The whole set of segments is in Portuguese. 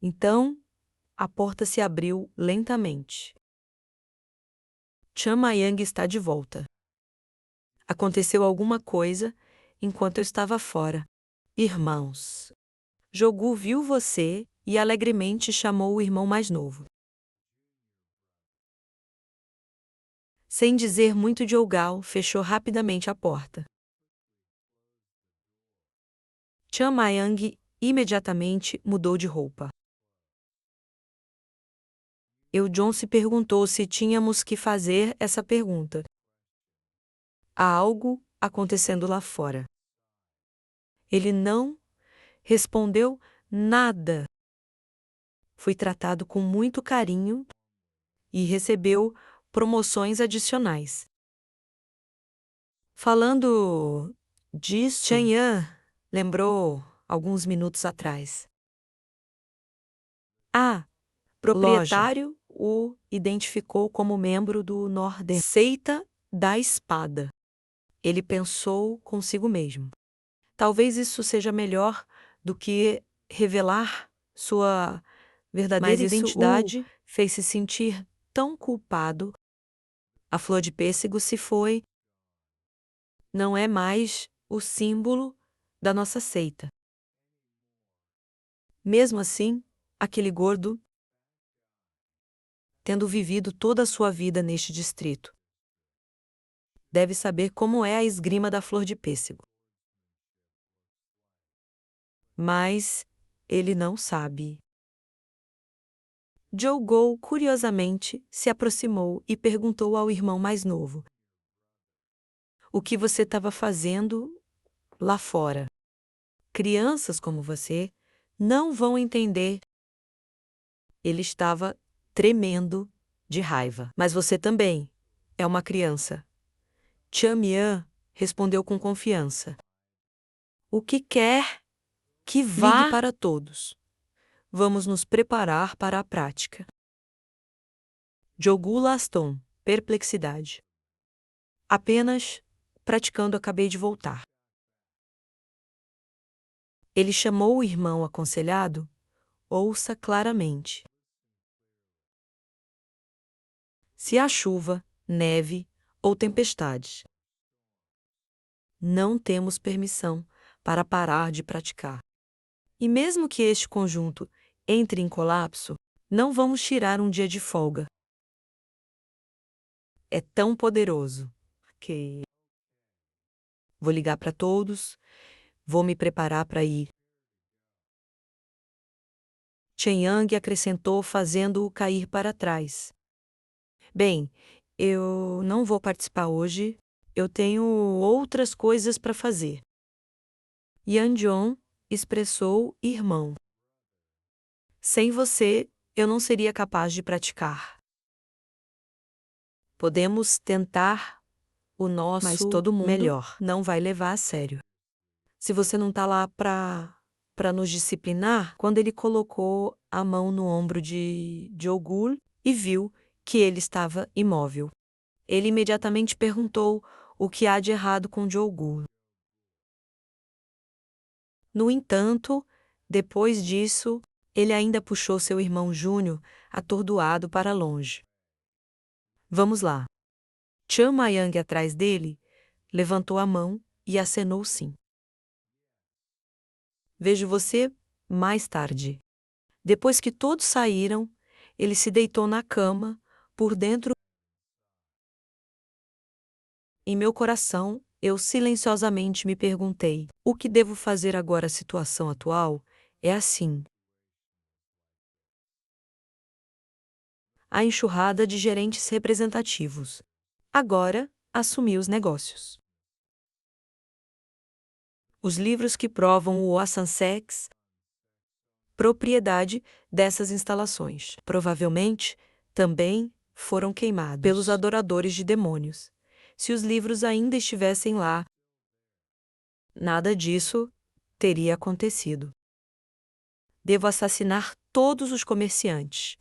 Então, a porta se abriu lentamente. Chan Mayang está de volta. Aconteceu alguma coisa enquanto eu estava fora. Irmãos. Jogu viu você e alegremente chamou o irmão mais novo. Sem dizer muito, Jogal fechou rapidamente a porta. Chan Mayang imediatamente mudou de roupa. John se perguntou se tínhamos que fazer essa pergunta. Há algo acontecendo lá fora. Ele não respondeu nada. Foi tratado com muito carinho e recebeu promoções adicionais. Falando disso, Chen Yan lembrou alguns minutos atrás. Proprietário o identificou como membro do Nordeste. Seita da Espada. Ele pensou consigo mesmo. Talvez isso seja melhor do que revelar sua verdadeira identidade. Fez se sentir tão culpado. A flor de pêssego se foi. Não é mais o símbolo da nossa seita. Mesmo assim, aquele gordo, tendo vivido toda a sua vida neste distrito, deve saber como é a esgrima da flor de pêssego. Mas ele não sabe. Jogo, curiosamente, se aproximou e perguntou ao irmão mais novo: o que você estava fazendo lá fora? Crianças como você não vão entender. Ele estava tremendo de raiva. Mas você também é uma criança. Chan Mian respondeu com confiança. O que quer que vá? Ligue para todos. Vamos nos preparar para a prática. Jogu Laston, perplexidade. Apenas praticando, acabei de voltar. Ele chamou o irmão aconselhado. Ouça claramente. Se há chuva, neve ou tempestades, não temos permissão para parar de praticar. E mesmo que este conjunto entre em colapso, não vamos tirar um dia de folga. É tão poderoso que vou ligar para todos, vou me preparar para ir. Chen Yang acrescentou, fazendo-o cair para trás. Bem, eu não vou participar hoje, eu tenho outras coisas para fazer. Yan Zhong expressou irmão. Sem você, eu não seria capaz de praticar. Podemos tentar o nosso mas todo mundo melhor não vai levar a sério. Se você não está lá para nos disciplinar, quando ele colocou a mão no ombro de Jogul e viu que ele estava imóvel. Ele imediatamente perguntou o que há de errado com Jogul. No entanto, depois disso, ele ainda puxou seu irmão Júnior, atordoado, para longe. Vamos lá. Chan Mayang, atrás dele, levantou a mão e acenou sim. Vejo você mais tarde. Depois que todos saíram, ele se deitou na cama, por dentro. Em meu coração, eu silenciosamente me perguntei: o que devo fazer agora? A situação atual é assim. A enxurrada de gerentes representativos. Agora, assumi os negócios. Os livros que provam o Asansex, propriedade dessas instalações, provavelmente também foram queimados pelos adoradores de demônios. Se os livros ainda estivessem lá, nada disso teria acontecido. Devo assassinar todos os comerciantes.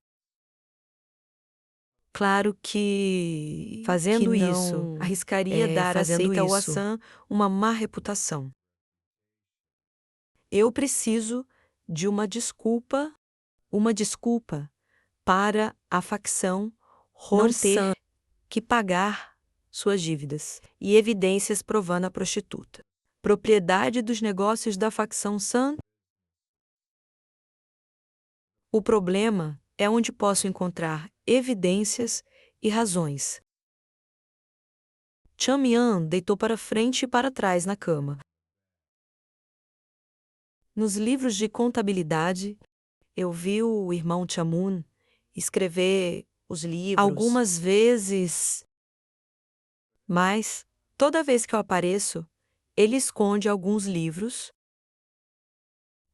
Claro que, fazendo isso, arriscaria dar à seita Oasan uma má reputação. Eu preciso de uma desculpa uma desculpa para a facção não ter que pagar suas dívidas e evidências provando a prostituta. Propriedade dos negócios da facção San. O problema é onde posso encontrar evidências e razões. Chamian deitou para frente e para trás na cama. Nos livros de contabilidade, eu vi o irmão Chamun escrever os livros algumas vezes, mas toda vez que eu apareço, ele esconde alguns livros.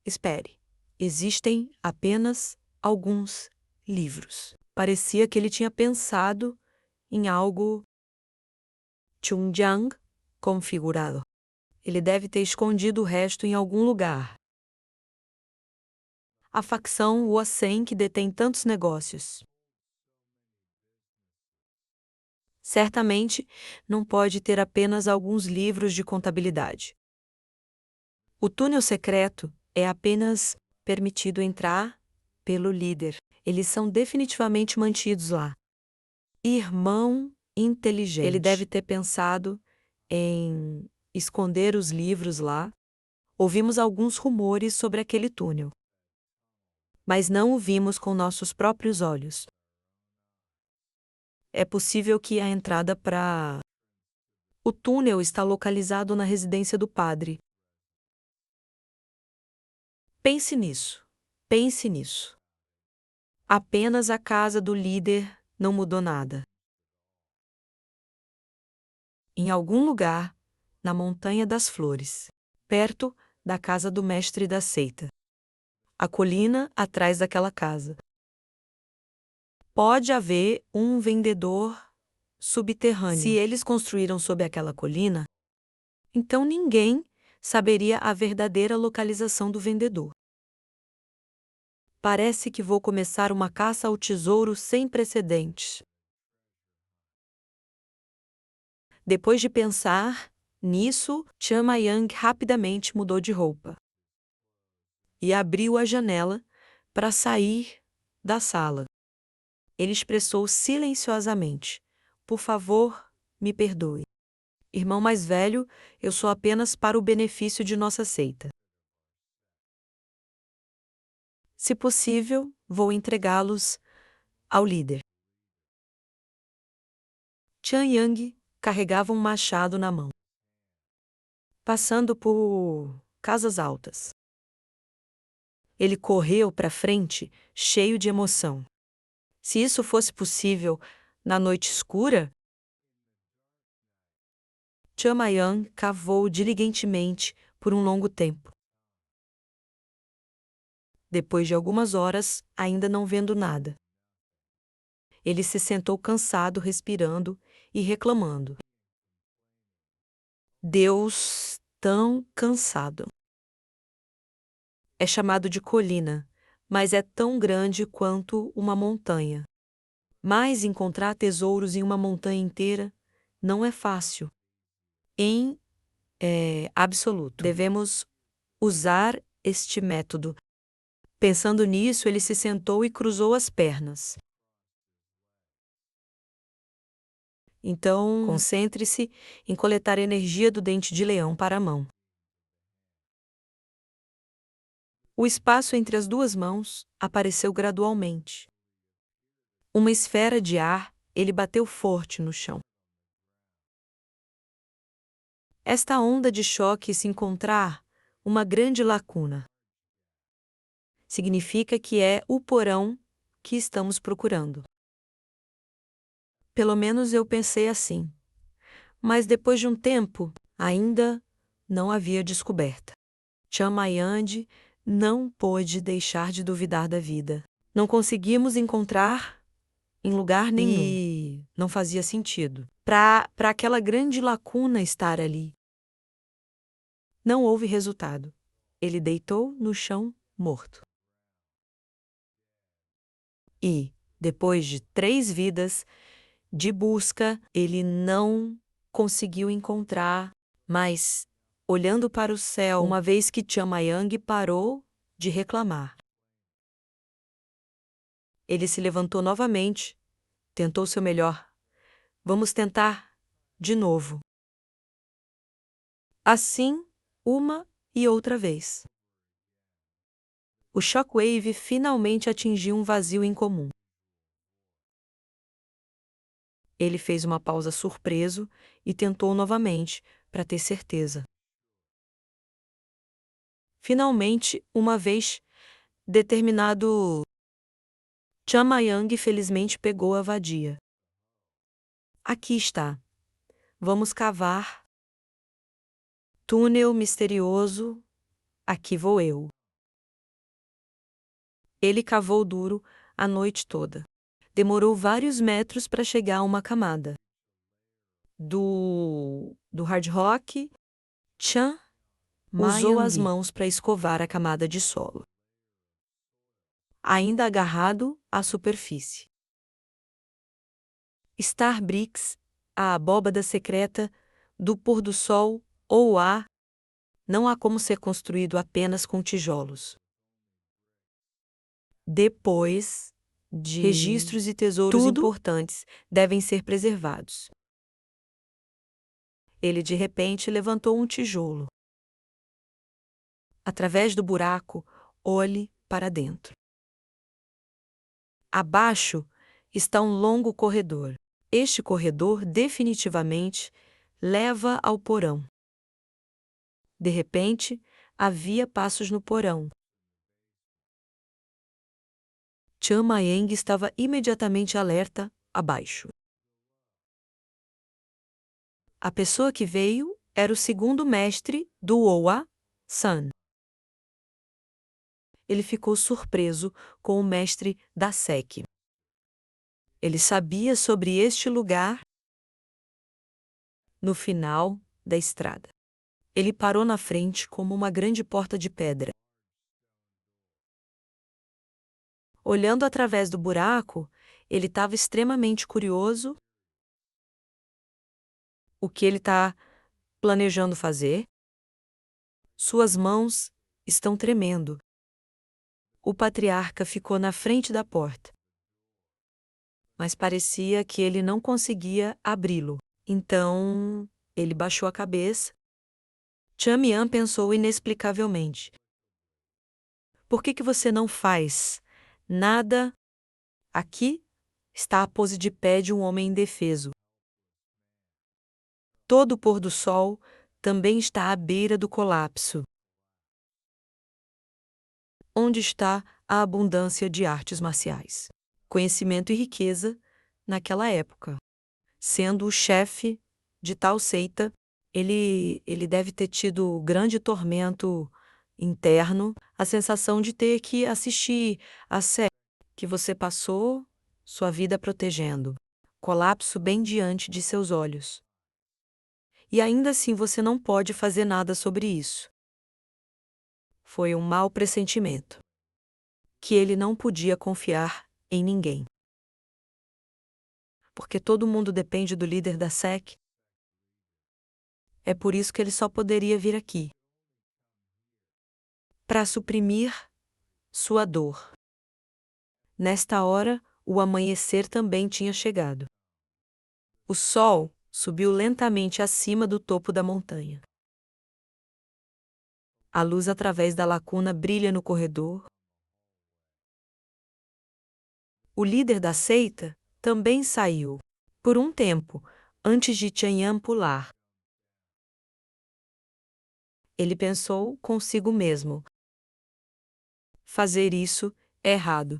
Espere, existem apenas alguns livros. Parecia que ele tinha pensado em algo Chunjiang configurado. Ele deve ter escondido o resto em algum lugar. A facção Wosen que detém tantos negócios. Certamente não pode ter apenas alguns livros de contabilidade. O túnel secreto é apenas permitido entrar pelo líder. Eles são definitivamente mantidos lá. Irmão inteligente. Ele deve ter pensado em esconder os livros lá. Ouvimos alguns rumores sobre aquele túnel, mas não o vimos com nossos próprios olhos. É possível que a entrada para o túnel está localizado na residência do padre. Pense nisso. Pense nisso. Apenas a casa do líder não mudou nada. Em algum lugar, na Montanha das Flores, perto da casa do mestre da seita. A colina atrás daquela casa. Pode haver um vendedor subterrâneo. Se eles construíram sob aquela colina, então ninguém saberia a verdadeira localização do vendedor. Parece que vou começar uma caça ao tesouro sem precedentes. Depois de pensar nisso, Chamayang rapidamente mudou de roupa e abriu a janela para sair da sala. Ele expressou silenciosamente: "Por favor, me perdoe. Irmão mais velho, eu sou apenas para o benefício de nossa seita. Se possível, vou entregá-los ao líder." Chan Yang carregava um machado na mão, passando por casas altas. Ele correu para frente, cheio de emoção. Se isso fosse possível na noite escura, Chamayang cavou diligentemente por um longo tempo. Depois de algumas horas, ainda não vendo nada, ele se sentou cansado, respirando e reclamando. Deus tão cansado. É chamado de colina, mas é tão grande quanto uma montanha. Mas encontrar tesouros em uma montanha inteira não é fácil. Em absoluto. Devemos usar este método. Pensando nisso, ele se sentou e cruzou as pernas. Então, concentre-se em coletar energia do dente de leão para a mão. O espaço entre as duas mãos apareceu gradualmente. Uma esfera de ar, ele bateu forte no chão. Esta onda de choque se encontrar uma grande lacuna. Significa que é o porão que estamos procurando. Pelo menos eu pensei assim. Mas depois de um tempo, ainda não havia descoberta. Chamayang não pôde deixar de duvidar da vida. Não conseguimos encontrar em lugar nenhum. E não fazia sentido para aquela grande lacuna estar ali. Não houve resultado. Ele deitou no chão morto. E, depois de 3 vidas de busca, ele não conseguiu encontrar, mas, olhando para o céu, uma vez que Chamayang parou de reclamar. Ele se levantou novamente, tentou seu melhor. Vamos tentar de novo. Assim, uma e outra vez. O shockwave finalmente atingiu um vazio incomum. Ele fez uma pausa surpreso e tentou novamente, para ter certeza. Finalmente, uma vez, determinado, Chamayang felizmente pegou a vadia. Aqui está. Vamos cavar. Túnel misterioso. Aqui vou eu. Ele cavou duro a noite toda. Demorou vários metros para chegar a uma camada. Do hard rock, Chan usou as mãos para escovar a camada de solo, ainda agarrado à superfície. Star Bricks, a abóbada secreta do pôr-do-sol ou não há como ser construído apenas com tijolos. Depois registros e tesouros importantes devem ser preservados. Ele de repente levantou um tijolo. Através do buraco, olhe para dentro. Abaixo está um longo corredor. Este corredor definitivamente leva ao porão. De repente, havia passos no porão. Chamayang estava imediatamente alerta, abaixo. A pessoa que veio era o segundo mestre do Owa, Sun. Ele ficou surpreso com o mestre da SEC. Ele sabia sobre este lugar no final da estrada. Ele parou na frente como uma grande porta de pedra. Olhando através do buraco, ele estava extremamente curioso. O que ele está planejando fazer? Suas mãos estão tremendo. O patriarca ficou na frente da porta, mas parecia que ele não conseguia abri-lo. Então, ele baixou a cabeça. Chamian pensou inexplicavelmente. Por que você não faz nada? Aqui está a pose de pé de um homem indefeso. Todo o pôr do sol também está à beira do colapso. Onde está a abundância de artes marciais, conhecimento e riqueza naquela época? Sendo o chefe de tal seita, ele deve ter tido grande tormento interno, a sensação de ter que assistir a série que você passou sua vida protegendo, colapso bem diante de seus olhos. E ainda assim você não pode fazer nada sobre isso. Foi um mau pressentimento. Que ele não podia confiar em ninguém. Porque todo mundo depende do líder da SEC. É por isso que ele só poderia vir aqui. Para suprimir sua dor. Nesta hora, o amanhecer também tinha chegado. O sol subiu lentamente acima do topo da montanha. A luz através da lacuna brilha no corredor. O líder da seita também saiu, por um tempo, antes de Chanyan pular. Ele pensou consigo mesmo. Fazer isso é errado.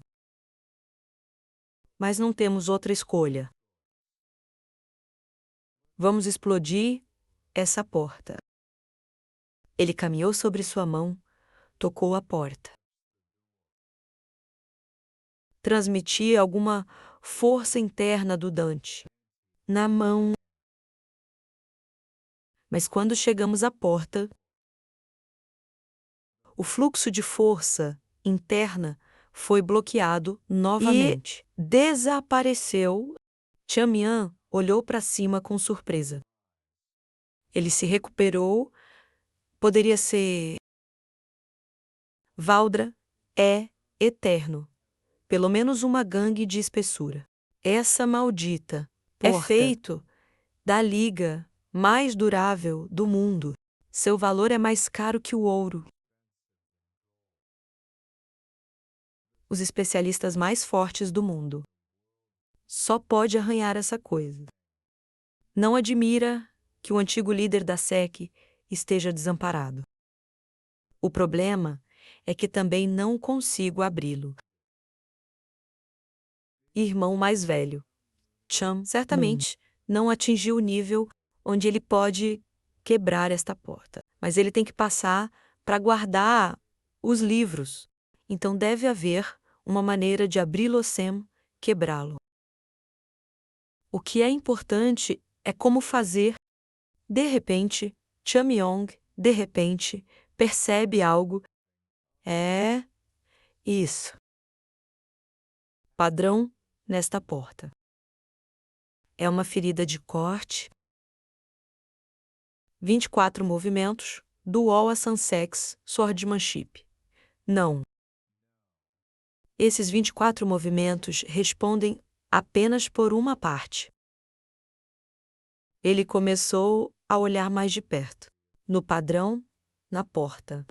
Mas não temos outra escolha. Vamos explodir essa porta. Ele caminhou sobre sua mão, tocou a porta. Transmitia alguma força interna do Dante na mão. Mas quando chegamos à porta, o fluxo de força interna foi bloqueado novamente. E desapareceu. Chamian olhou para cima com surpresa. Ele se recuperou. Poderia ser. Valdra é eterno. pelo menos uma gangue de espessura. Essa maldita porta é feito da liga mais durável do mundo. Seu valor é mais caro que o ouro. Os especialistas mais fortes do mundo. Só pode arranhar essa coisa. Não admira que o antigo líder da SEC esteja desamparado. O problema é que também não consigo abri-lo. Irmão mais velho, Cham, certamente não atingiu o nível onde ele pode quebrar esta porta. Mas ele tem que passar para guardar os livros. Então deve haver uma maneira de abri-lo sem quebrá-lo. O que é importante é como fazer. De repente, Cham Yong, de repente, percebe algo. É isso. Padrão nesta porta. É uma ferida de corte. 24 movimentos, Dual a Sunsex, Swordsmanship. Não. Esses 24 movimentos respondem apenas por uma parte. Ele começou a olhar mais de perto. No padrão, na porta.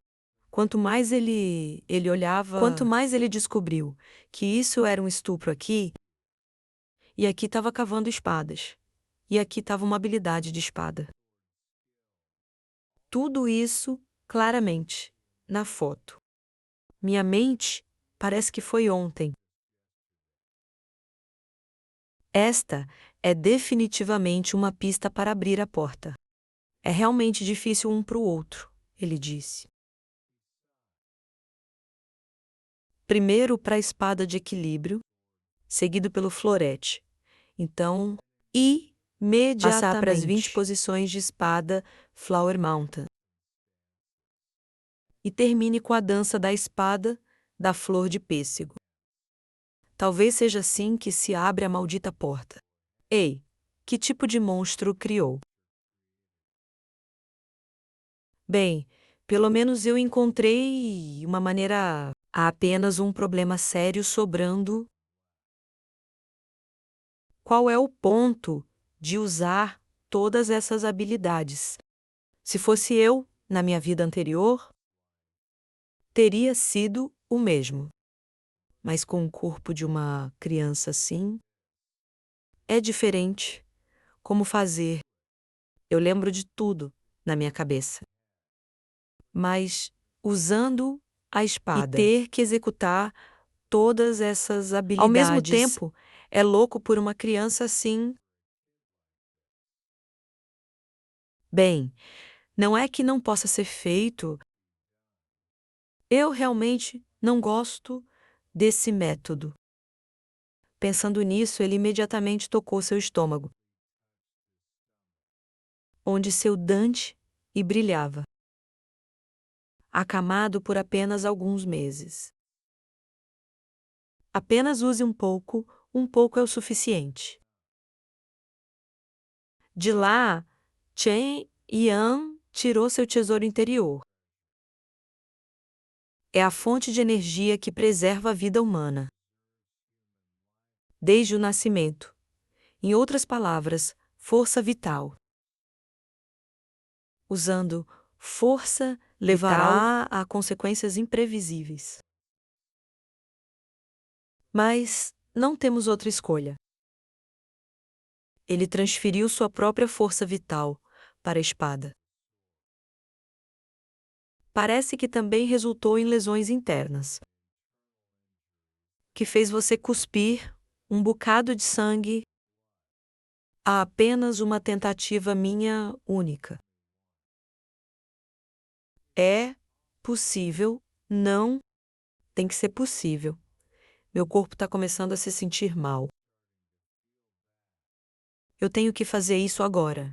Quanto mais ele olhava, quanto mais ele descobriu que isso era um estupro aqui, e aqui estava cavando espadas, e aqui estava uma habilidade de espada. Tudo isso claramente, na foto. Minha mente parece que foi ontem. Esta é definitivamente uma pista para abrir a porta. É realmente difícil um para o outro, ele disse. Primeiro para a espada de equilíbrio, seguido pelo florete. Então, imediatamente passar para as 20 posições de espada Flower Mountain. E termine com a dança da espada da flor de pêssego. Talvez seja assim que se abre a maldita porta. Ei, que tipo de monstro criou? Bem, pelo menos eu encontrei uma maneira. Há apenas um problema sério sobrando. Qual é o ponto de usar todas essas habilidades? Se fosse eu, na minha vida anterior, teria sido o mesmo. Mas com o corpo de uma criança assim, é diferente. Como fazer? Eu lembro de tudo na minha cabeça. Mas usando a espada e ter que executar todas essas habilidades. Ao mesmo tempo, é louco por uma criança assim. Bem, não é que não possa ser feito. Eu realmente não gosto desse método. Pensando nisso, ele imediatamente tocou seu estômago, onde seu dente e brilhava, acamado por apenas alguns meses. Apenas use um pouco é o suficiente. De lá, Chen Yan tirou seu tesouro interior. É a fonte de energia que preserva a vida humana. Desde o nascimento. Em outras palavras, força vital. Usando força, levará a consequências imprevisíveis. Mas não temos outra escolha. Ele transferiu sua própria força vital para a espada. Parece que também resultou em lesões internas, que fez você cuspir um bocado de sangue. Há apenas uma tentativa minha única. É possível, não tem que ser possível. Meu corpo está começando a se sentir mal. Eu tenho que fazer isso agora.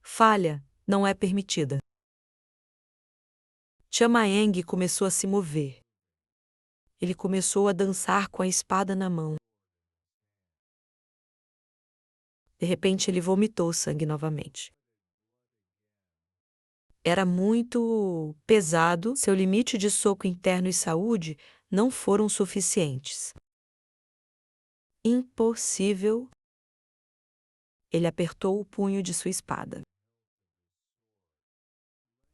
Falha não é permitida. Chamaeng começou a se mover. Ele começou a dançar com a espada na mão. De repente, ele vomitou sangue novamente. Era muito pesado, seu limite de soco interno e saúde não foram suficientes. Impossível. Ele apertou o punho de sua espada.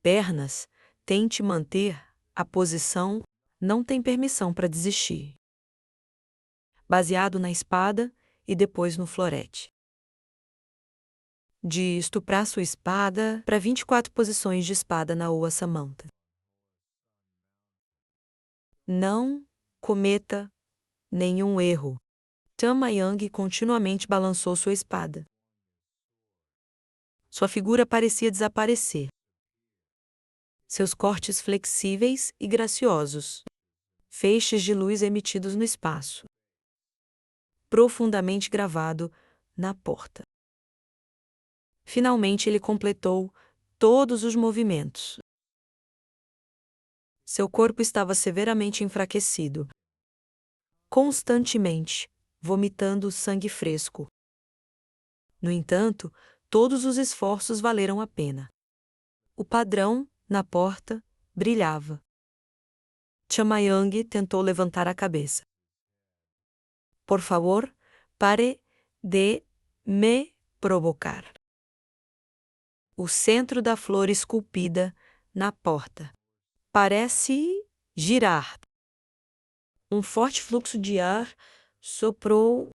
Pernas, tente manter a posição, não tem permissão para desistir. Baseado na espada e depois no florete. De estuprar sua espada para 24 posições de espada na Oa Samantha. Não cometa nenhum erro. Tama Yang continuamente balançou sua espada. Sua figura parecia desaparecer. Seus cortes flexíveis e graciosos. Feixes de luz emitidos no espaço. Profundamente gravado na porta. Finalmente ele completou todos os movimentos. Seu corpo estava severamente enfraquecido. Constantemente, vomitando sangue fresco. No entanto, todos os esforços valeram a pena. O padrão, na porta, brilhava. Chamayang tentou levantar a cabeça. Por favor, pare de me provocar. O centro da flor esculpida na porta. Parece girar. Um forte fluxo de ar soprou.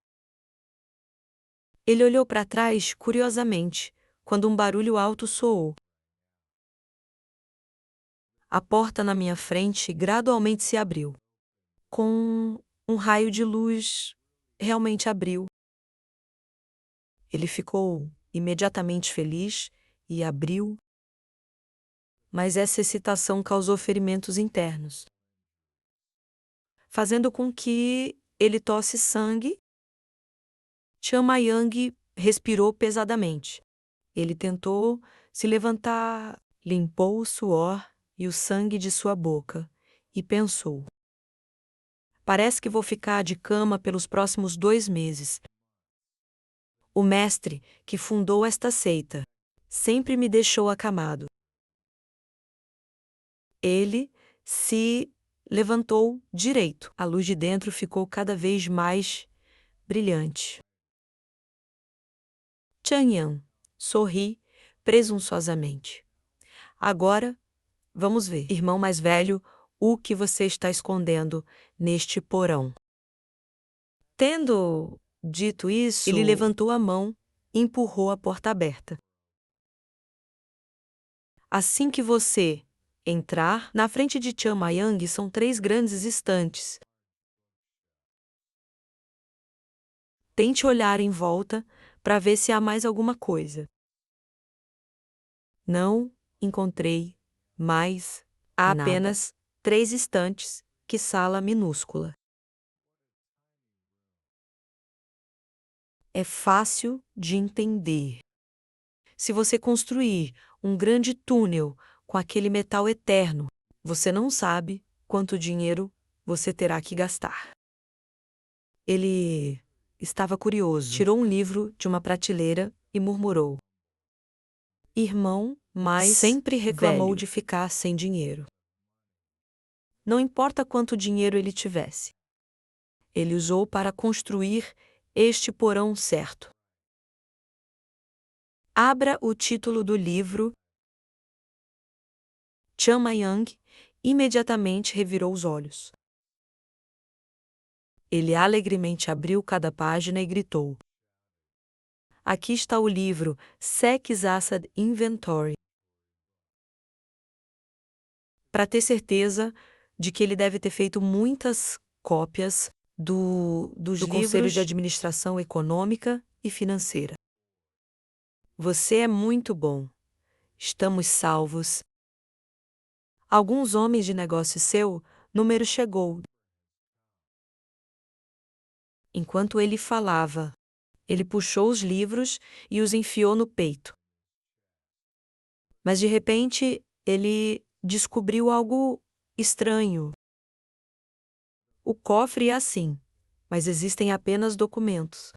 Ele olhou para trás curiosamente, quando um barulho alto soou. A porta na minha frente gradualmente se abriu. Com um raio de luz, realmente abriu. Ele ficou imediatamente feliz e abriu. Mas essa excitação causou ferimentos internos, fazendo com que ele tosse sangue. Chamayang respirou pesadamente. Ele tentou se levantar, limpou o suor e o sangue de sua boca e pensou: parece que vou ficar de cama pelos próximos 2 meses. O mestre que fundou esta seita sempre me deixou acamado. Ele se levantou direito. A luz de dentro ficou cada vez mais brilhante. Changyan sorri presunçosamente. Agora, vamos ver, irmão mais velho, o que você está escondendo neste porão. Tendo dito isso, ele levantou a mão e empurrou a porta aberta. Assim que você entrar, na frente de Chamayang são 3 grandes estantes. Tente olhar em volta para ver se há mais alguma coisa. Não encontrei mais. Há Nada. apenas 3 estantes. Que sala minúscula. É fácil de entender. Se você construir um grande túnel com aquele metal eterno, você não sabe quanto dinheiro você terá que gastar. Ele estava curioso. Tirou um livro de uma prateleira e murmurou. Irmão, mas sempre reclamou velho. de ficar sem dinheiro. Não importa quanto dinheiro ele tivesse. Ele usou para construir este porão certo. Abra o título do livro. Chamayang imediatamente revirou os olhos. Ele alegremente abriu cada página e gritou. Aqui está o livro Sek's Acid Inventory. Para ter certeza de que ele deve ter feito muitas cópias dos livros Conselho de Administração Econômica e Financeira. Você é muito bom. Estamos salvos. Alguns homens de negócio seu, número chegou. Enquanto ele falava, ele puxou os livros e os enfiou no peito. Mas de repente, ele descobriu algo estranho. O cofre é assim, mas existem apenas documentos.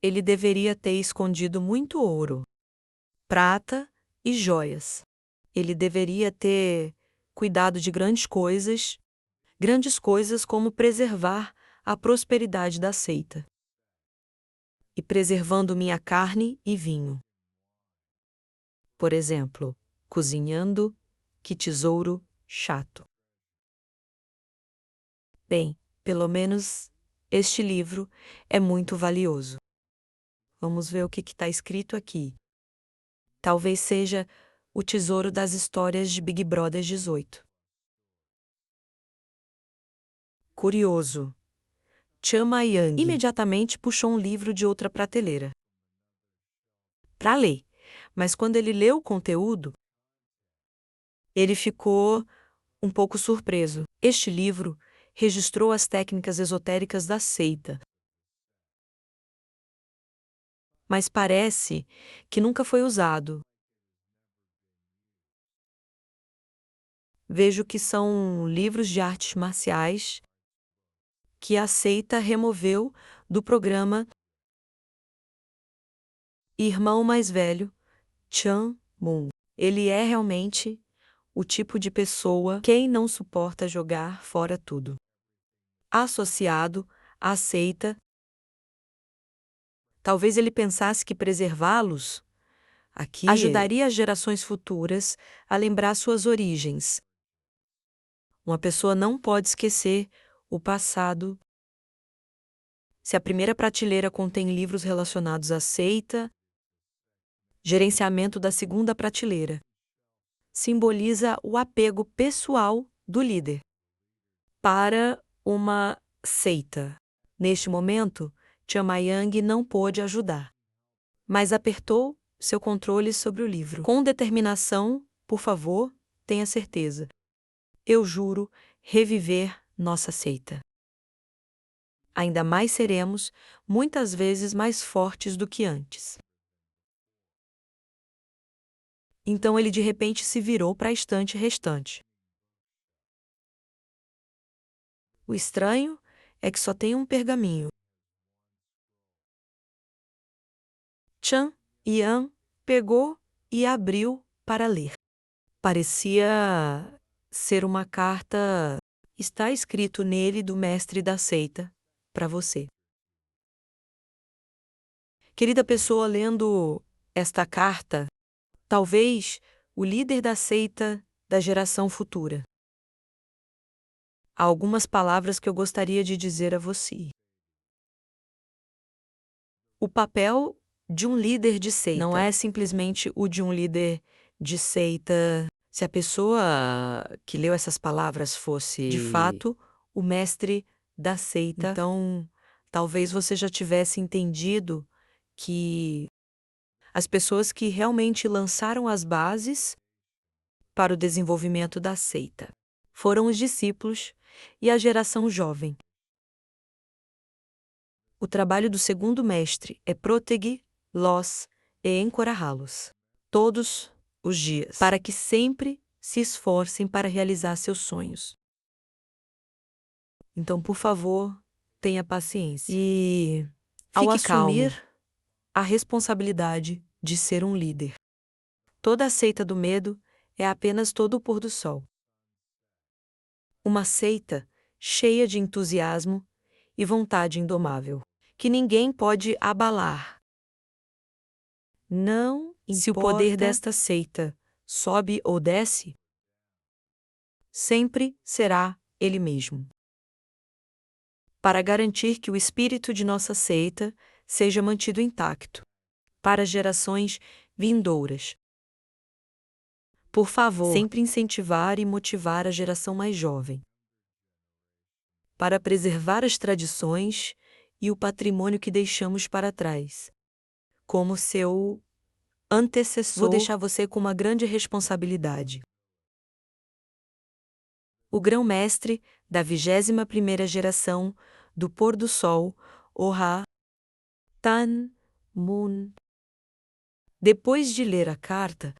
Ele deveria ter escondido muito ouro. prata e joias. Ele deveria ter cuidado de grandes coisas como preservar a prosperidade da seita e preservando minha carne e vinho. Por exemplo, cozinhando, que tesouro chato. Bem, pelo menos este livro é muito valioso. Vamos ver o que está escrito aqui. Talvez seja o tesouro das histórias de Big Brother 18. Curioso. Chan Mayang imediatamente puxou um livro de outra prateleira para ler, mas quando ele leu o conteúdo, ele ficou um pouco surpreso. Este livro registrou as técnicas esotéricas da seita, mas parece que nunca foi usado. Vejo que são livros de artes marciais que a seita removeu do programa. Irmão mais velho, Chan Moon. Ele é realmente o tipo de pessoa quem não suporta jogar fora tudo. Associado à seita, talvez ele pensasse que preservá-los aqui ajudaria as gerações futuras a lembrar suas origens. Uma pessoa não pode esquecer o passado. Se a primeira prateleira contém livros relacionados à seita, gerenciamento da segunda prateleira simboliza o apego pessoal do líder para uma seita. Neste momento, Chan Mayang não pôde ajudar, mas apertou seu controle sobre o livro. Com determinação, por favor, tenha certeza. Eu juro reviver nossa seita. Ainda mais seremos, muitas vezes mais fortes do que antes. Então ele de repente se virou para a estante restante. O estranho é que só tem um pergaminho. Chan Yan pegou e abriu para ler. Parecia ser uma carta. Está escrito nele do mestre da seita, para você. Querida pessoa lendo esta carta, talvez o líder da seita da geração futura. Há algumas palavras que eu gostaria de dizer a você. O papel de um líder de seita não é simplesmente o de um líder de seita. Se a pessoa que leu essas palavras fosse, de fato, o mestre da seita, então talvez você já tivesse entendido que as pessoas que realmente lançaram as bases para o desenvolvimento da seita foram os discípulos e a geração jovem. O trabalho do segundo mestre é protegê-los e encorajá-los todos os dias, para que sempre se esforcem para realizar seus sonhos. Então, por favor, tenha paciência e, ao assumir a responsabilidade de ser um líder, toda a seita do medo é apenas todo o pôr do sol. Uma seita cheia de entusiasmo e vontade indomável, que ninguém pode abalar. Não importa se o poder desta seita sobe ou desce, sempre será ele mesmo. Para garantir que o espírito de nossa seita seja mantido intacto para gerações vindouras. Por favor, sempre incentivar e motivar a geração mais jovem para preservar as tradições e o patrimônio que deixamos para trás. Como seu antecessor, vou deixar você com uma grande responsabilidade. O grão-mestre da 21ª geração do pôr do sol, Oha Tan Moon. Depois de ler a carta,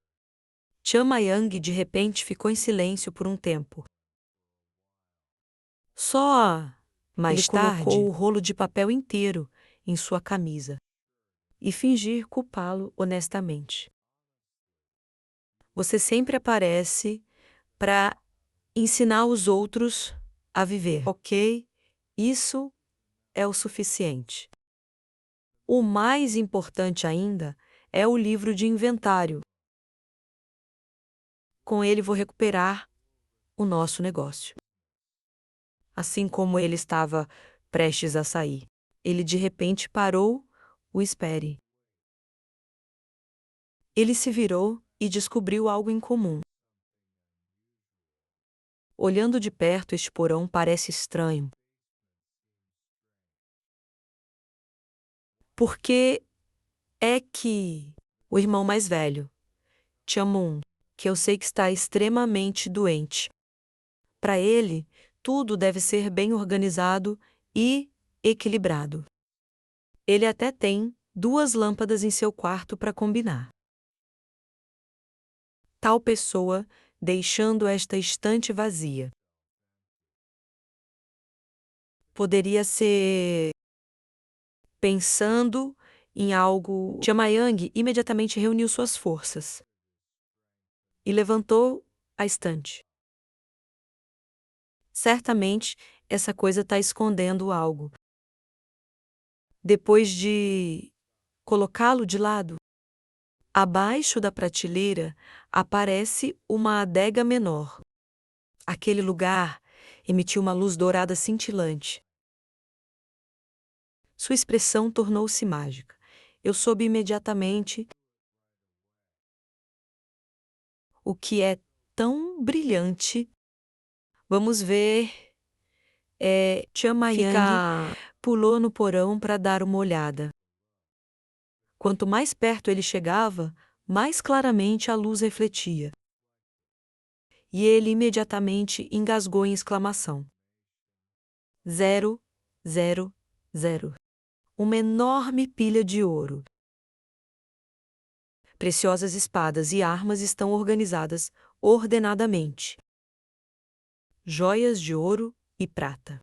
Chan Mayang de repente ficou em silêncio por um tempo. Só mais tarde, colocou o rolo de papel inteiro em sua camisa e fingir culpá-lo honestamente. Você sempre aparece para ensinar os outros a viver, ok? Isso é o suficiente. O mais importante ainda é o livro de inventário. Com ele vou recuperar o nosso negócio. Assim como ele estava prestes a sair, ele de repente parou, o espere. Ele se virou e descobriu algo incomum. Olhando de perto, este porão parece estranho. Por que é que o irmão mais velho, Chamun, que eu sei que está extremamente doente, para ele, tudo deve ser bem organizado e equilibrado. Ele até tem 2 lâmpadas em seu quarto para combinar. Tal pessoa deixando esta estante vazia. Poderia ser pensando em algo. Chamayang imediatamente reuniu suas forças e levantou a estante. Certamente, essa coisa está escondendo algo. Depois de colocá-lo de lado, abaixo da prateleira aparece uma adega menor. Aquele lugar emitiu uma luz dourada cintilante. Sua expressão tornou-se mágica. Eu soube imediatamente o que é tão brilhante. Vamos ver. Chamayang pulou no porão para dar uma olhada. Quanto mais perto ele chegava, mais claramente a luz refletia. E ele imediatamente engasgou em exclamação. 0, 0, 0. Uma enorme pilha de ouro. Preciosas espadas e armas estão organizadas ordenadamente. Joias de ouro e prata.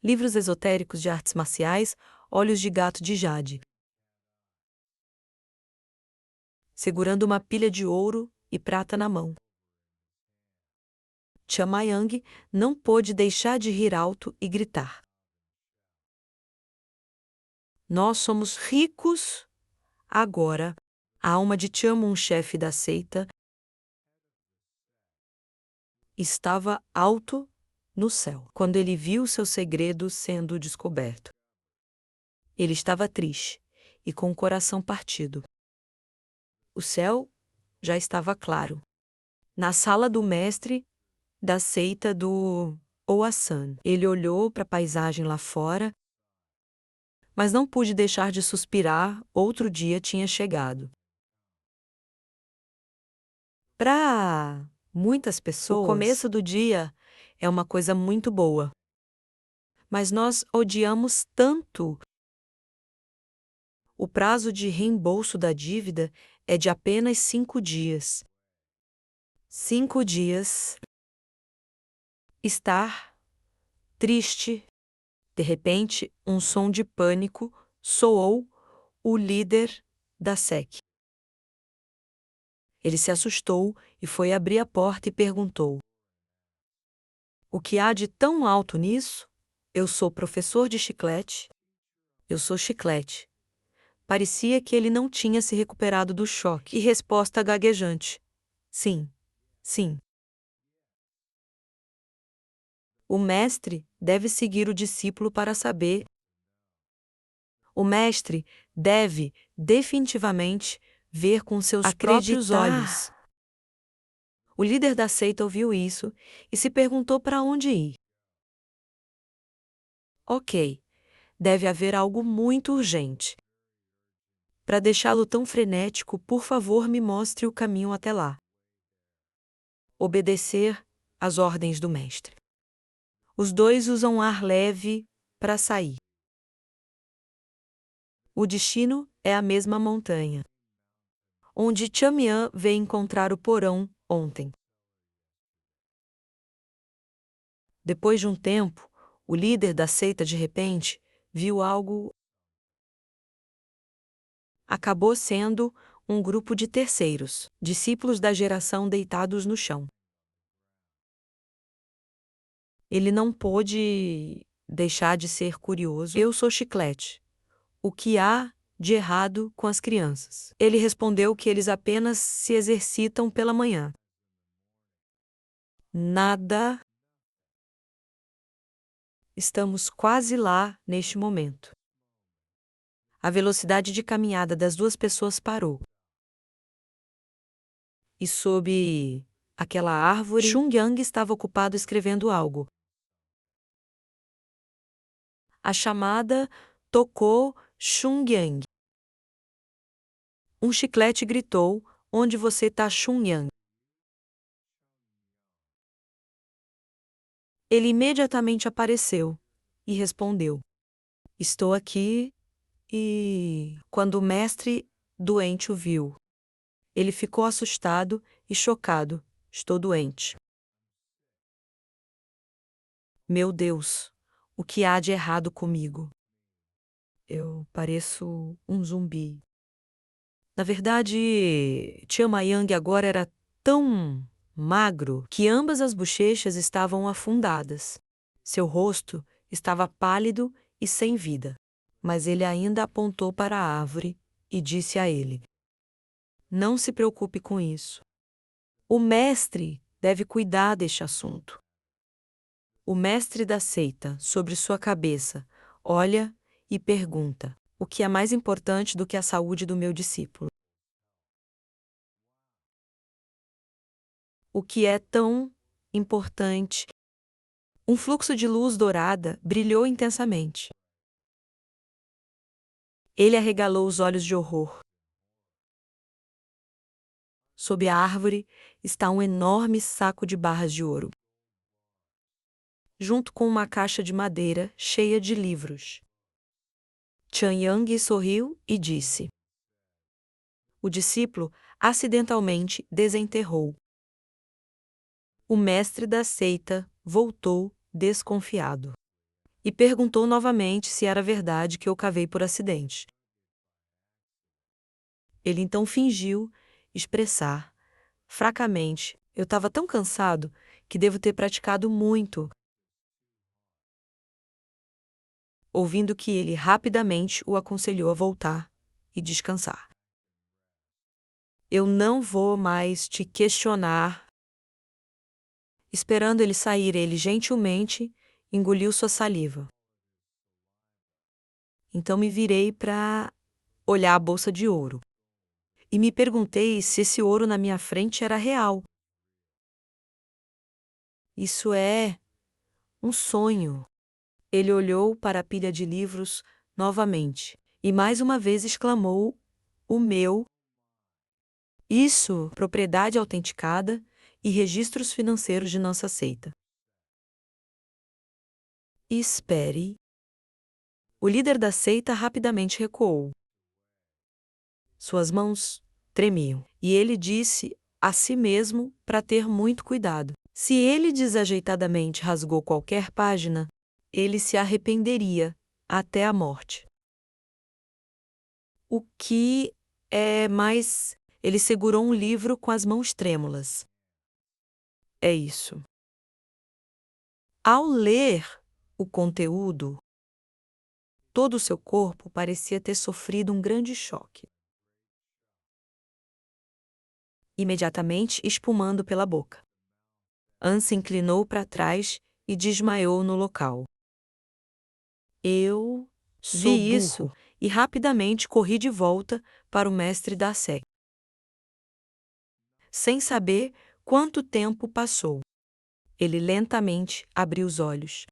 Livros esotéricos de artes marciais, olhos de gato de jade. Segurando uma pilha de ouro e prata na mão. Chamayang não pôde deixar de rir alto e gritar. Nós somos ricos agora. A alma de Chamun, chefe da seita, estava alto no céu quando ele viu seu segredo sendo descoberto. Ele estava triste e com o coração partido. O céu já estava claro. Na sala do mestre da seita do Oasan, ele olhou para a paisagem lá fora, mas não pôde deixar de suspirar. Outro dia tinha chegado. Para muitas pessoas, o começo do dia é uma coisa muito boa. Mas nós odiamos tanto. O prazo de reembolso da dívida é de apenas 5 dias. 5 dias. Estar triste. De repente, um som de pânico soou o líder da SEC. Ele se assustou e foi abrir a porta e perguntou: o que há de tão alto nisso? Eu sou professor de chiclete. Eu sou chiclete. Parecia que ele não tinha se recuperado do choque. E resposta gaguejante: sim, sim. O mestre deve seguir o discípulo para saber. O mestre deve, definitivamente, ver com seus próprios olhos. O líder da seita ouviu isso e se perguntou para onde ir. Ok, deve haver algo muito urgente. Para deixá-lo tão frenético, por favor, me mostre o caminho até lá. Obedecer às ordens do mestre. Os dois usam ar leve para sair. O destino é a mesma montanha, onde Chamian veio encontrar o porão ontem. Depois de um tempo, o líder da seita de repente viu algo. Acabou sendo um grupo de terceiros, discípulos da geração deitados no chão. Ele não pôde deixar de ser curioso. Eu sou Chiclete. O que há de errado com as crianças? Ele respondeu que eles apenas se exercitam pela manhã. Nada. Estamos quase lá neste momento. A velocidade de caminhada das duas pessoas parou. E sob aquela árvore, Xun Yang estava ocupado escrevendo algo. A chamada tocou Xun Yang. Um chiclete gritou: "Onde você tá, Xun Yang?" Ele imediatamente apareceu e respondeu: "Estou aqui e..." Quando o mestre doente o viu, ele ficou assustado e chocado. "Estou doente. Meu Deus, o que há de errado comigo? Eu pareço um zumbi." Na verdade, Tian Mayang agora era tão magro que ambas as bochechas estavam afundadas. Seu rosto estava pálido e sem vida. Mas ele ainda apontou para a árvore e disse a ele: "Não se preocupe com isso. O mestre deve cuidar deste assunto." O mestre da seita, sobre sua cabeça, olha e pergunta: "O que é mais importante do que a saúde do meu discípulo? O que é tão importante?" Um fluxo de luz dourada brilhou intensamente. Ele arregalou os olhos de horror. Sob a árvore está um enorme saco de barras de ouro, junto com uma caixa de madeira cheia de livros. Tian Yang sorriu e disse: "O discípulo acidentalmente desenterrou." O mestre da seita voltou desconfiado e perguntou novamente se era verdade que eu cavei por acidente. Ele então fingiu expressar, fracamente: "Eu estava tão cansado que devo ter praticado muito." Ouvindo que ele rapidamente o aconselhou a voltar e descansar. "Eu não vou mais te questionar." Esperando ele sair, ele gentilmente engoliu sua saliva. Então me virei para olhar a bolsa de ouro e me perguntei se esse ouro na minha frente era real. Isso é um sonho. Ele olhou para a pilha de livros novamente e mais uma vez exclamou: "O meu." Isso, propriedade autenticada e registros financeiros de nossa seita. Espere. O líder da seita rapidamente recuou. Suas mãos tremiam e ele disse a si mesmo para ter muito cuidado. Se ele desajeitadamente rasgou qualquer página, ele se arrependeria até a morte. O que é mais... Ele segurou um livro com as mãos trêmulas. É isso. Ao ler o conteúdo, todo o seu corpo parecia ter sofrido um grande choque. Imediatamente espumando pela boca. An se inclinou para trás e desmaiou no local. Eu vi isso e rapidamente corri de volta para o mestre da seita, sem saber quanto tempo passou. Ele lentamente abriu os olhos.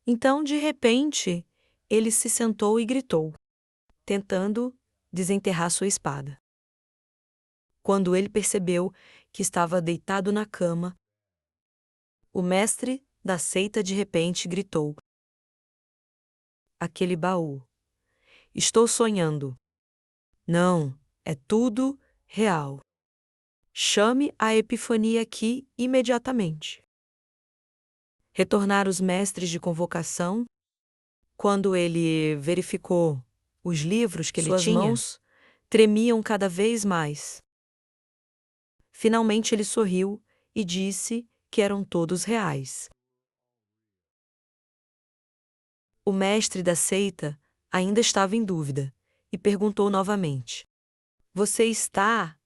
Então, de repente, ele se sentou e gritou, tentando desenterrar sua espada. Quando ele percebeu que estava deitado na cama, o mestre da seita de repente gritou: "Aquele baú. Estou sonhando. Não, é tudo real. Chame a epifania aqui imediatamente." Retornaram os mestres de convocação. Quando ele verificou os livros que ele tinha, suas mãos Tremiam cada vez mais. Finalmente ele sorriu e disse que eram todos reais. O mestre da seita ainda estava em dúvida e perguntou novamente: Você está